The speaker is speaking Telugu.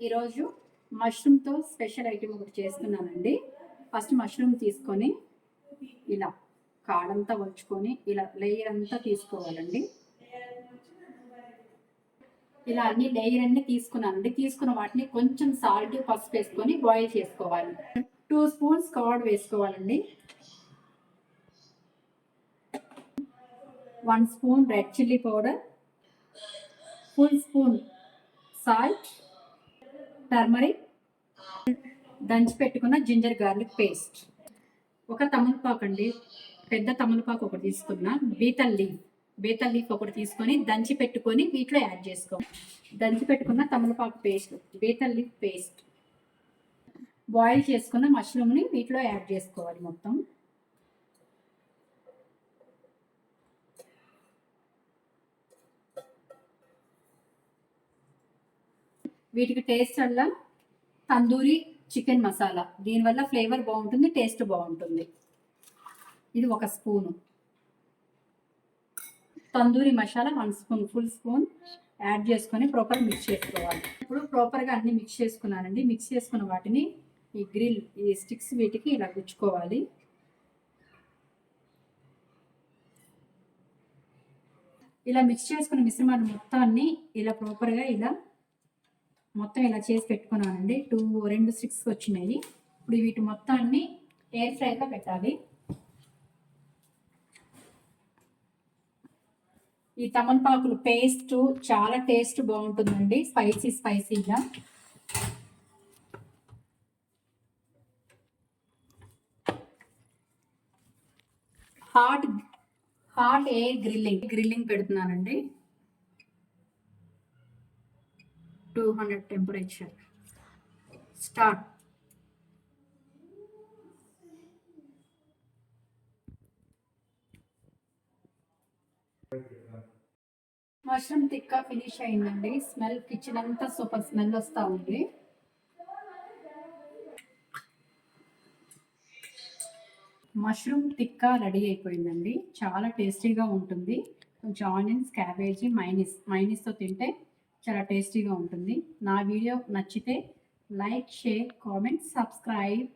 ఈరోజు మష్రూమ్తో స్పెషల్ ఐటెం ఒకటి చేస్తున్నానండి. ఫస్ట్ మష్రూమ్ తీసుకొని ఇలా కాడంతా వచ్చుకొని ఇలా లేయర్ అంతా తీసుకోవాలండి. ఇలా లేయర్ అన్ని తీసుకున్నానండి. తీసుకున్న వాటిని కొంచెం సాల్ట్ పసుపు వేసుకొని బాయిల్ చేసుకోవాలి. 2 స్పూన్స్ కర్డ్ వేసుకోవాలండి. 1 spoon red chilli powder, full spoon salt, turmeric, దంచి పెట్టుకున్న జింజర్ గార్లిక్ పేస్ట్, ఒక తమలపాకు అండి, పెద్ద తమలపాకు ఒకటి తీసుకున్న, బీతల్ లీఫ్ ఒకటి తీసుకొని దంచి పెట్టుకొని వీటిలో యాడ్ చేసుకోవాలి. దంచి పెట్టుకున్న తమలపాకు పేస్ట్, బీతల్ లీఫ్ పేస్ట్, బాయిల్ చేసుకున్న మష్రూమ్ని వీటిలో యాడ్ చేసుకోవాలి. మొత్తం వీటికి టేస్ట్ వల్ల తందూరి చికెన్ మసాలా, దీనివల్ల ఫ్లేవర్ బాగుంటుంది, టేస్ట్ బాగుంటుంది. ఇది 1 spoon. Tandoori masala 1 spoon, full spoon add చేసుకొని ప్రాపర్ మిక్స్ చేసుకోవాలి. ఇప్పుడు ప్రాపర్గా అన్ని మిక్స్ చేసుకున్నానండి. మిక్స్ చేసుకున్న వాటిని ఈ స్టిక్స్ వీటికి ఇలా గుచ్చుకోవాలి. ఇలా మిక్స్ చేసుకున్న మిశ్రమాన్ని మొత్తాన్ని ఇలా ప్రాపర్గా మొత్తం ఇలా చేసి పెట్టుకున్నానండి. 2 స్టిక్స్ వచ్చినాయి. ఇప్పుడు వీటి మొత్తాన్ని ఎయిర్ ఫ్రైగా పెట్టాలి. ఈ తమలపాకులు పేస్ట్ చాలా టేస్ట్ బాగుంటుందండి, స్పైసీగా. హాట్ ఎయిర్ గ్రిల్లింగ్ పెడుతున్నానండి. 200 temperature. Start. Mushroom tikka finish అయిందండి. స్మెల్ కిచెన్ అంతా సూపర్ స్మెల్ వస్తూ ఉంది. మష్రూమ్ టిక్కా రెడీ అయిపోయిందండి. చాలా టేస్టీగా ఉంటుంది. కొంచెం ఆనియన్స్, క్యాబేజీ, మైనీస్తో తింటే చాలా టేస్టీగా ఉంటుంది. నా వీడియో నచ్చితే లైక్, షేర్, కామెంట్, సబ్స్క్రైబ్.